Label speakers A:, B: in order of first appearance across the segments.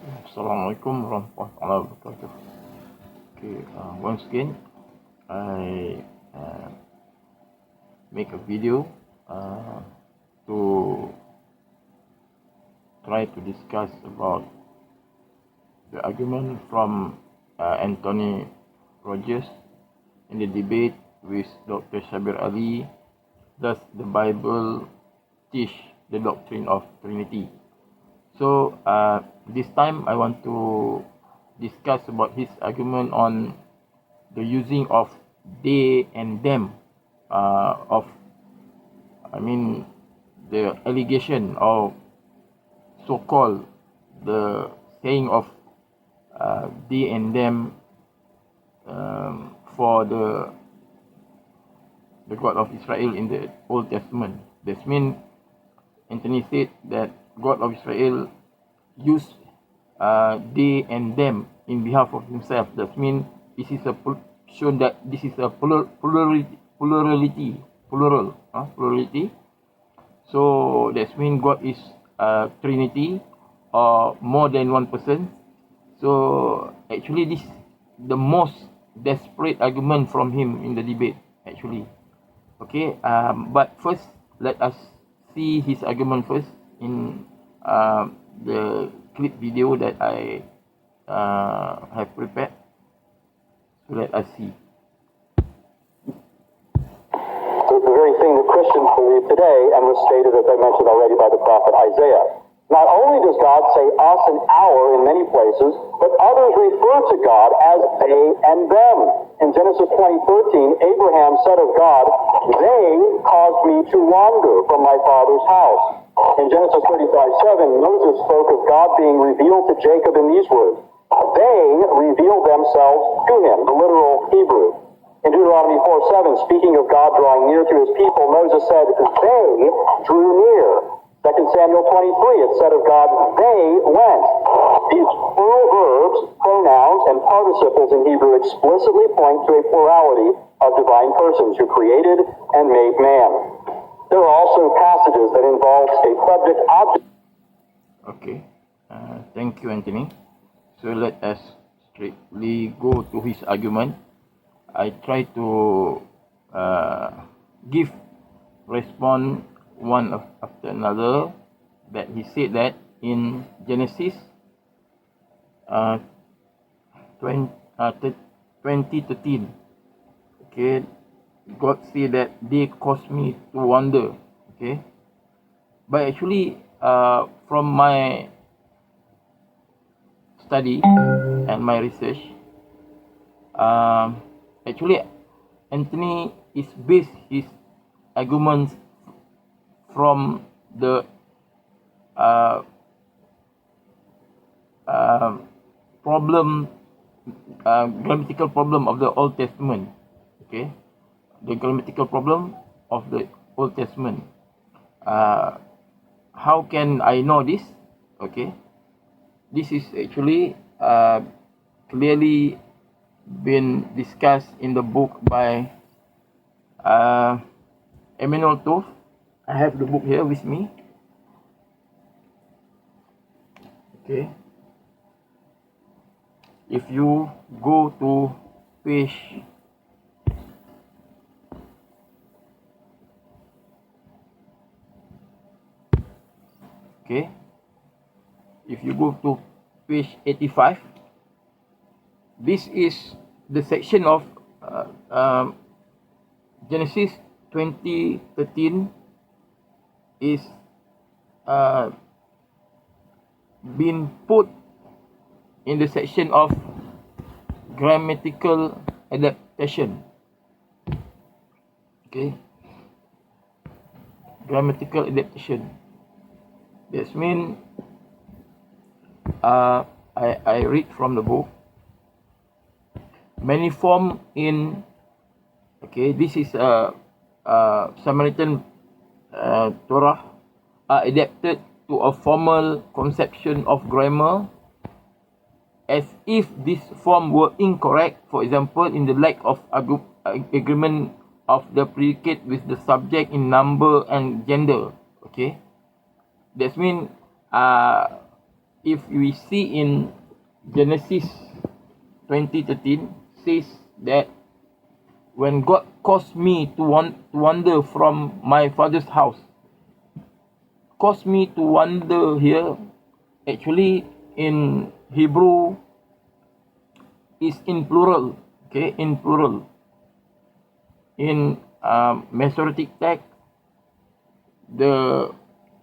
A: Assalamualaikum warahmatullahi wabarakatuh. Okay, once again, I make a video to try to discuss about the argument from Anthony Rogers in the debate with Dr. Shabir Ally. Does the Bible teach the doctrine of Trinity? So this time I want to discuss about his argument on the using of they and them the allegation or so-called the saying of they and them for the God of Israel in the Old Testament. That means Anthony said that God of Israel used they and them in behalf of himself. That means this is a shown that this is a plurality. So that means God is Trinity or more than one person. So actually this the most desperate argument from him in the debate actually. Okay, but first let us see his argument first in the clip video that I have prepared. So let us see.
B: So it's the very thing that Christians believe today and was stated, as I mentioned already, by the prophet Isaiah. Not only does God say us and our in many places, but others refer to God as they and them. In Genesis 20:13, Abraham said of God, "They caused me to wander from my father's house." In Genesis 35:7, Moses spoke of God being revealed to Jacob in these words, "They revealed themselves to him," the literal Hebrew. In Deuteronomy 4:7, speaking of God drawing near to his people, Moses said, "They drew near." 2 Samuel 23, it said of God, "They went." These plural verbs, pronouns, and participles in Hebrew explicitly point to a plurality of divine persons who created and made man. There are also passages that involve a subject-object.
A: Okay, thank you, Anthony. So let us straightly go to his argument. I try to give response one after another. That he said that in Genesis 20:13, okay, God said that they caused me to wander. Okay, but actually from my study and my research, actually Anthony is based his arguments from the grammatical problem of the Old Testament. Okay, the grammatical problem of the Old Testament. How can I know this? Okay, this is actually clearly been discussed in the book by Emmanuel Tov. I have the book here with me. Okay, if you go to page if you go to page 85, this is the section of Genesis 20:13 is been put in the section of grammatical adaptation. Okay, grammatical adaptation. That means I read from the book. Many form in, okay, this is a Samaritan Torah are adapted to a formal conception of grammar as if this form were incorrect. For example, in the lack of agreement of the predicate with the subject in number and gender. Okay, that means if we see in Genesis 20:13 says that when God caused me to wander from my father's house, caused me to wander here, actually in Hebrew is in plural, okay, in plural. In Mesoretic Text, the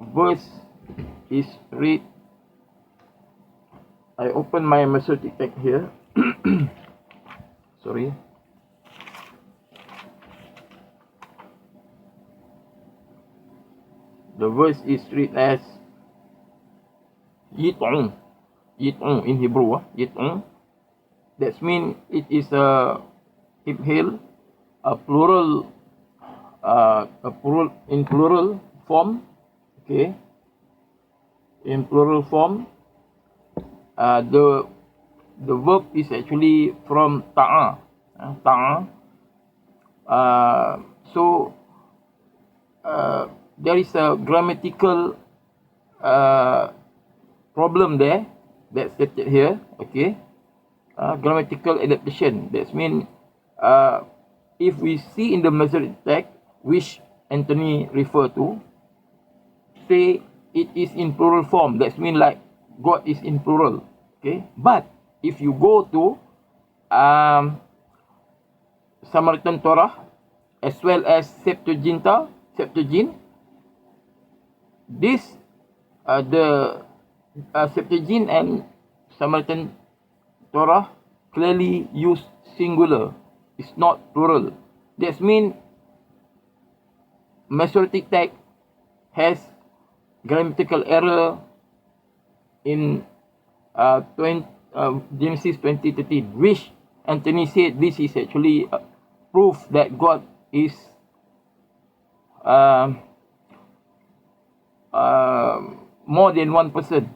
A: verse is read. I open my Mesoretic Text here. Sorry. The verse is read as yit'un. Yit'un in Hebrew, yit'un. That means it is a ibhil, a plural, in plural form, okay. In plural form, the verb is actually from ta'a, ta'a. So there is a grammatical problem there that's stated here, okay. Grammatical adaptation. That means if we see in the Mesoretic Text, which Anthony refer to, say it is in plural form. That means like God is in plural, okay. But if you go to Samaritan Torah as well as Septuagint, this the Septuagint and Samaritan Torah clearly use singular. It's not plural. That means Mesoretic Text has grammatical error in Genesis 20:13, which Anthony said this is actually proof that God is more than one person.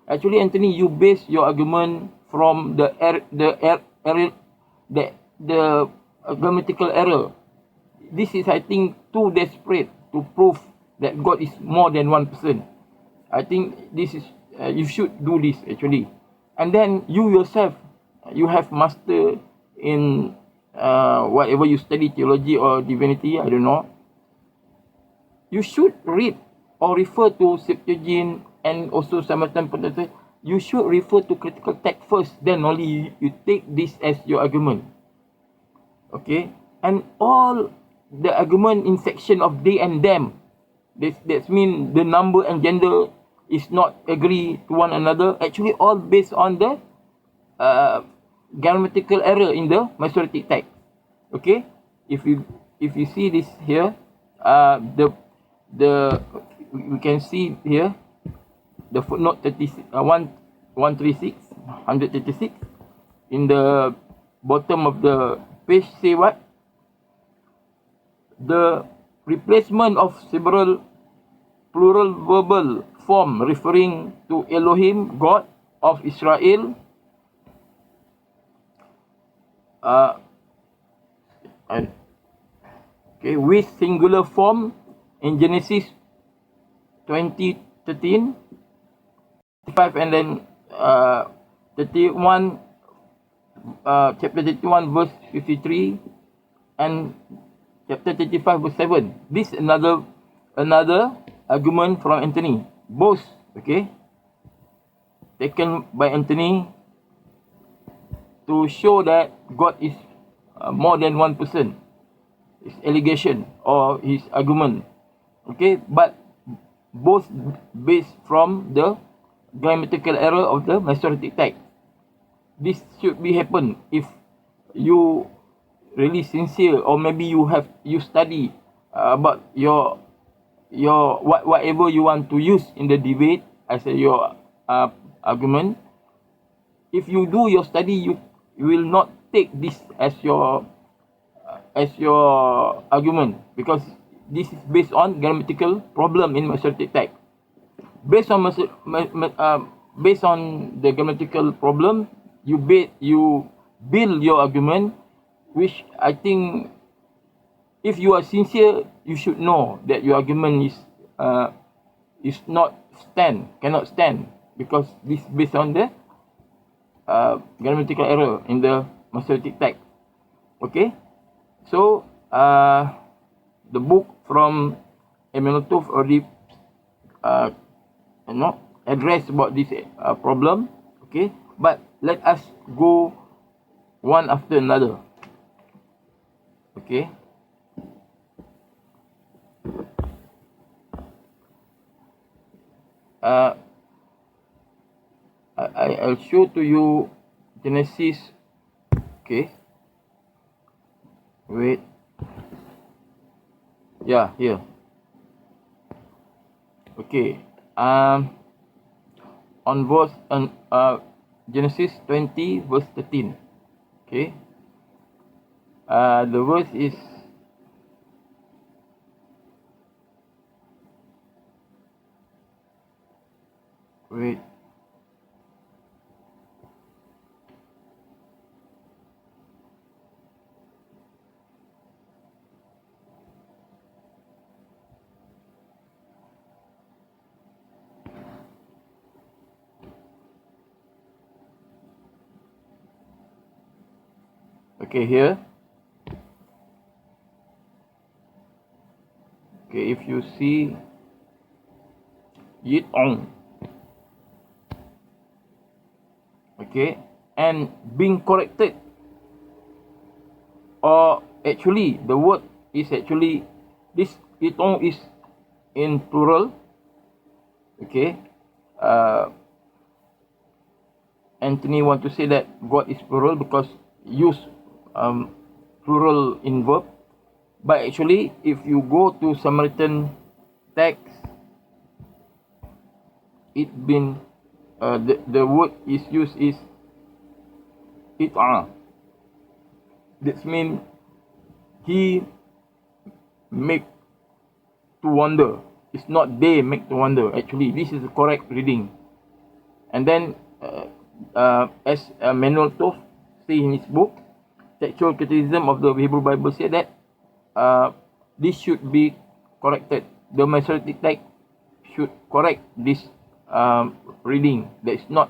A: Actually, Anthony, you base your argument from the grammatical error. This is, I think, too desperate to prove that God is more than one person. I think this is you should do this actually, and then you yourself, you have master in whatever you study, theology or divinity, I don't know. You should read or refer to Septuagint and also Samaritan Pentateuch. You should refer to critical text first, then only you take this as your argument. Okay, and all the argument in section of they and them, that means the number and gender is not agree to one another. Actually, all based on the grammatical error in the Mesoretic Text. Okay, if you see this here, we can see here the footnote 136 in the bottom of the page say what? The replacement of several plural verbal form referring to Elohim, God of Israel, okay, with singular form in Genesis 20:13, 5, and then 31, chapter 31 verse 53, and chapter 35 verse 7. This another argument from Anthony, both, okay, taken by Anthony to show that God is more than one person. His allegation or his argument, okay, but both based from the grammatical error of the Mesoretic Text. This should be happen if you really sincere, or maybe you study about your whatever you want to use in the debate as your argument. If you do your study, you will not take this as your argument, because this is based on grammatical problem in Mesoretic Text. Based on the grammatical problem, you build your argument, which I think if you are sincere, you should know that your argument cannot stand. because this based on the grammatical error in the Mesoretic text. Okay, so the book from Emmanuel Tov already address about this problem. Okay, but let us go one after another. Okay, I'll show to you Genesis. Okay, wait, yeah, here. Okay, on verse Genesis 20 verse 13. Okay, the verse is wait. Okay, here. Okay, if you see it on. Okay, and being corrected, or actually the word is actually this it on is in plural. Okay, Anthony want to say that God is plural because use plural in verb, but actually if you go to Samaritan text, it been the word is used is it'a. That means he make to wonder. It's not they make to wonder. Actually, this is the correct reading. And then as Manuel Tov say in his book, Textual Criticism of the Hebrew Bible, said that this should be corrected. The Mesoretic text should correct this reading. That is not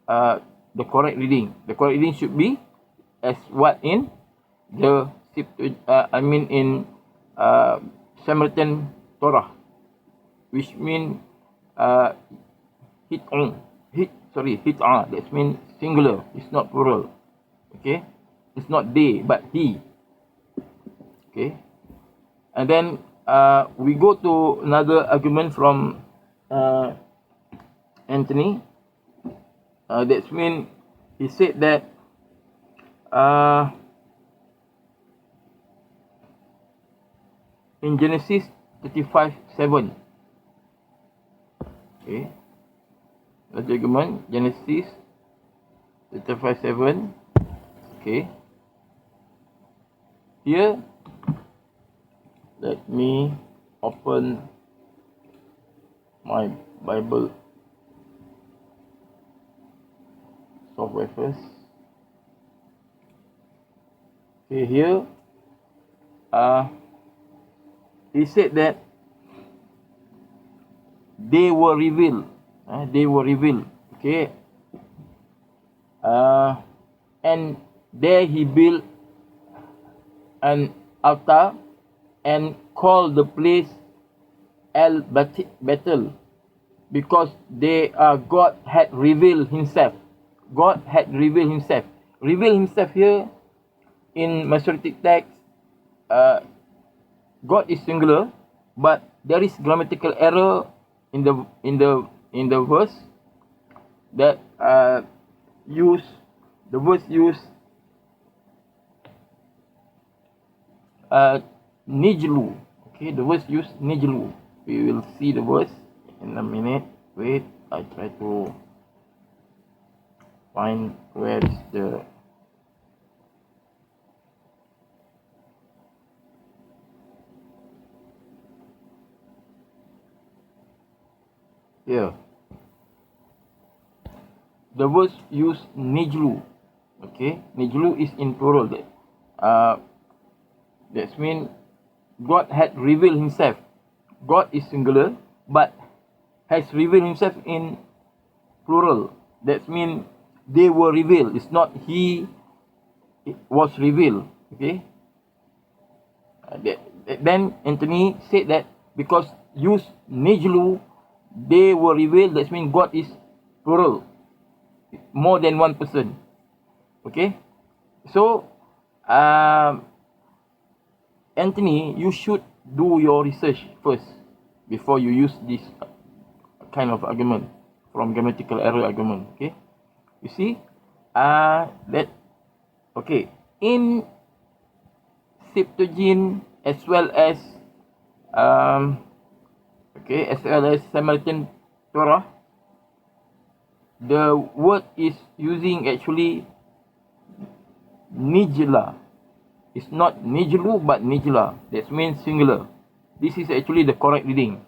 A: the correct reading. The correct reading should be as what in the in Samaritan Torah, which mean hit'a. That means singular. It's not plural. Okay, it's not they but he. Okay, and then we go to another argument from Anthony. That means he said that in Genesis 35:7. Okay, the argument Genesis 35:7. Okay, here let me open my Bible software first. Okay, here he said that they were revealed. Okay, and there he built an altar and called the place El Bethel, because God had revealed himself. God had revealed himself. Reveal himself here in Mesoretic text. God is singular, but there is grammatical error in the verse that use nijlu. Okay, the verse use nijlu. We will see the verse in a minute. Wait, I try to find where is the here. The verse use nijlu. Okay, nijlu is in plural. That means God had revealed himself. God is singular, but has revealed himself in plural. That means they were revealed. It's not he was revealed. Okay. Then Anthony said that because use nejlu, they were revealed. That means God is plural, more than one person. Okay. So, Anthony, you should do your research first before you use this kind of argument from grammatical error argument. Okay. You see, that okay in Septuagint as well as Samaritan Torah, the word is using actually nijla. It's not nijlu but nijla. That means singular. This is actually the correct reading.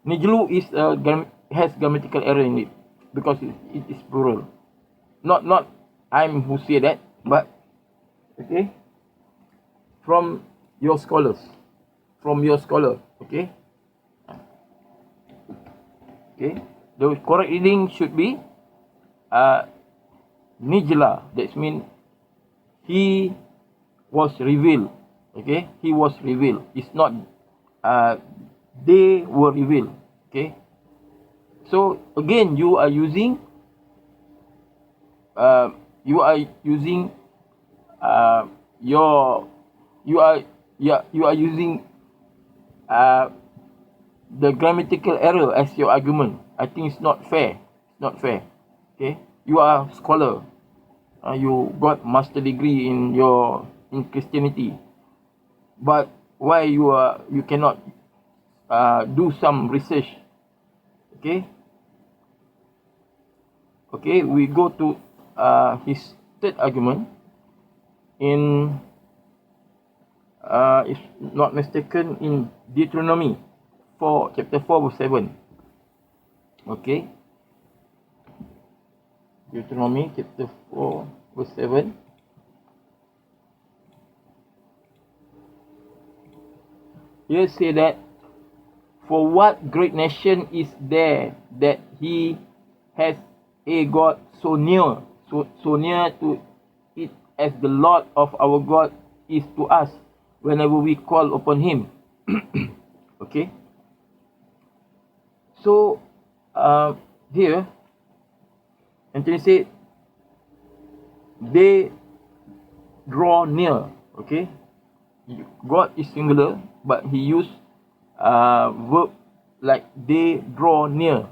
A: Nijlu is has grammatical error in it because it is plural. Not I'm who say that, but okay, from your scholars, okay. Okay, the correct reading should be nijla. That means he was revealed. Okay, he was revealed. It's not they were revealed. Okay, so again you are using using the grammatical error as your argument. I think it's not fair. It's not fair. Okay, you are a scholar. You got master degree in Christianity, but why you cannot do some research? Okay. Okay, we go to his third argument in if not mistaken in Deuteronomy chapter 4 verse 7. Okay, Deuteronomy chapter 4 verse 7. Here say that, for what great nation is there that he has a God so near to it as the Lord of our God is to us whenever we call upon him. Okay. So here Anthony said they draw near. Okay, God is singular, but he used verb like they draw near.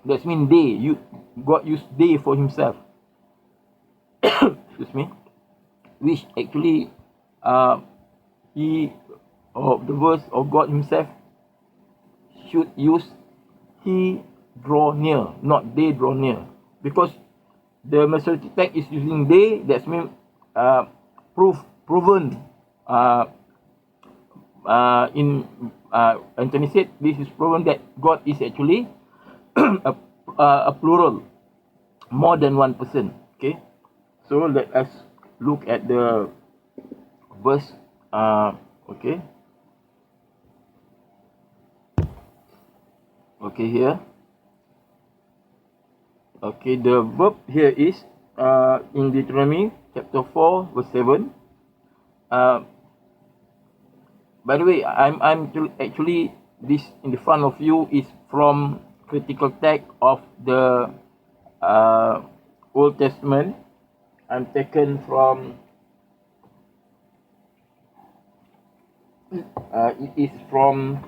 A: That means God used they for himself. Excuse me. Which actually the verse of God himself should use he draw near, not they draw near, because the Mesoretic Text is using they. That means proven in Anthony said this is proven that God is actually a plural, more than one person. Okay, so let us look at the verse. Okay. Okay, here. Okay, the verb here is in Deuteronomy chapter 4 verse 7. By the way, I'm actually this in the front of you is from critical text of the Old Testament. I'm taken from it is from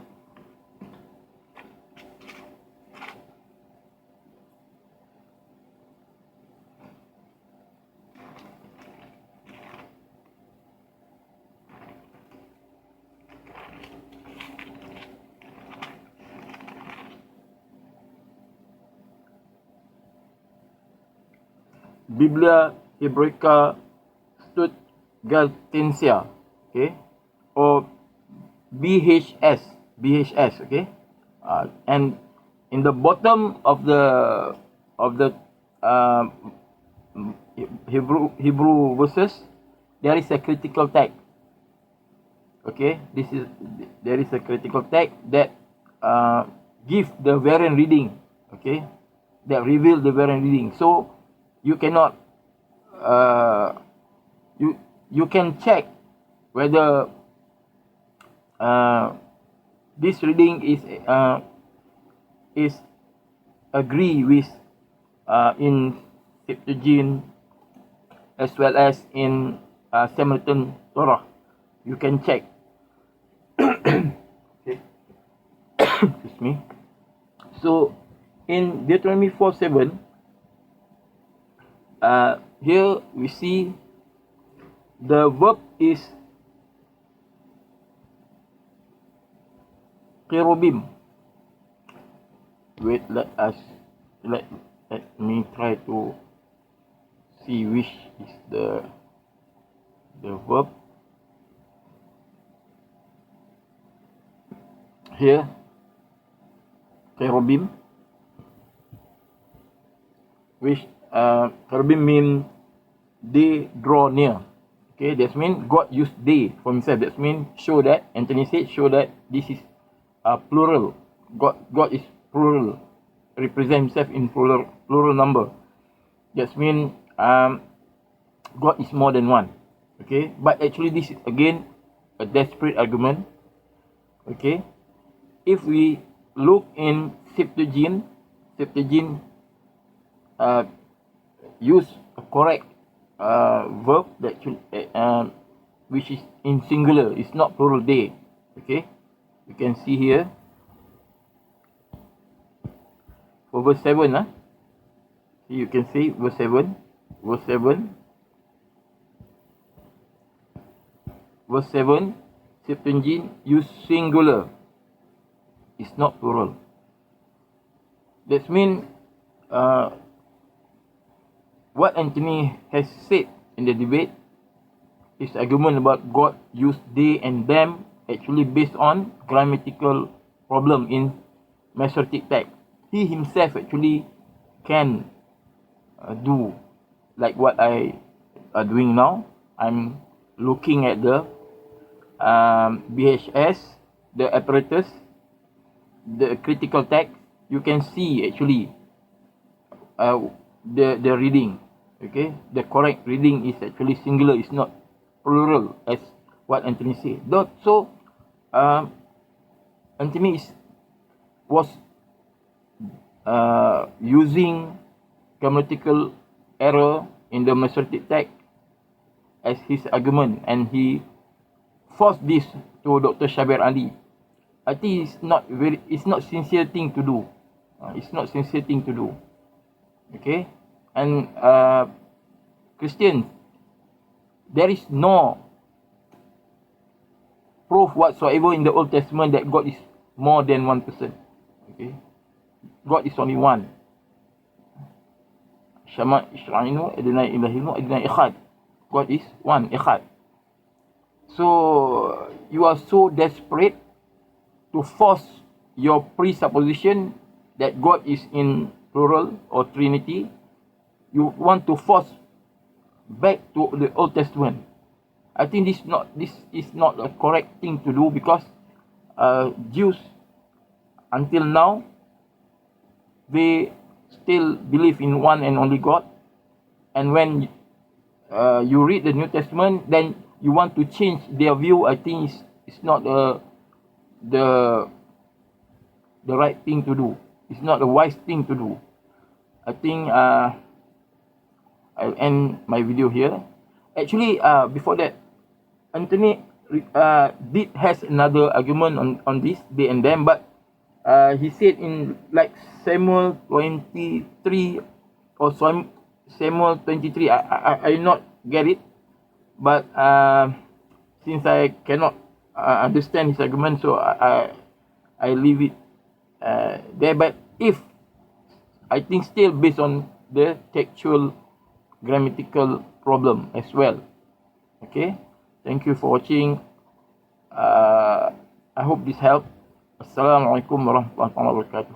A: Biblia Hebraica Stuttgartensia, okay, or BHS, okay, and in the bottom of the Hebrew verses there is a critical text. Okay, there is a critical text that give the variant reading. okay, that reveal the variant reading. So you cannot you can check whether this reading is agree with in Septuagint as well as in Samaritan Torah. You can check. Okay. Excuse me. So in Deuteronomy 4:7, here we see the verb is cherubim. Wait, let me try to see which is the verb here. Cherubim, which cherubim mean they draw near. Okay, that means God used they for himself. That means show that, Anthony said, show that this is plural. God is plural, represent himself in plural number. That means God is more than one. Okay, but actually this is again a desperate argument. Okay, if we look in Septuagint use a correct verb that which is in singular, it's not plural they. Okay, you can see here for verse 7. You can see verse 7. Verse 7, Septuagint use singular, it's not plural. That means what Anthony has said in the debate, his argument about God used they and them, actually based on grammatical problem in Mesoretic Text. He himself actually can do like what I are doing now. I'm looking at the BHS, the apparatus, the critical text. You can see actually the reading. Okay, the correct reading is actually singular, it's not plural as what Anthony said. So Anthony was using grammatical error in the Mesoretic Text as his argument, and he forced this to Dr. Shabir Ally. I think it's not sincere thing to do. It's not sincere thing to do. Okay, and Christians, there is no proof whatsoever in the Old Testament that God is more than one person. Okay, God is only one. Shama Isra'inu Adonai Ilahinu Adonai Echad. God is one, Echad. So you are so desperate to force your presupposition that God is in plural or Trinity. You want to force back to the Old Testament. I think this is not a correct thing to do, because Jews until now they still believe in one and only God, and when you read the New Testament, then you want to change their view. I think it's not the right thing to do. It's not a wise thing to do. I think I'll end my video here. Actually, before that, Anthony has another argument on this they and them, but he said in like Samuel 23 or Samuel 23. I not get it, but since I cannot understand his argument, so I leave it there. But if I think still based on the textual grammatical problem as well. Okay, thank you for watching. I hope this helped. Assalamualaikum warahmatullahi wabarakatuh.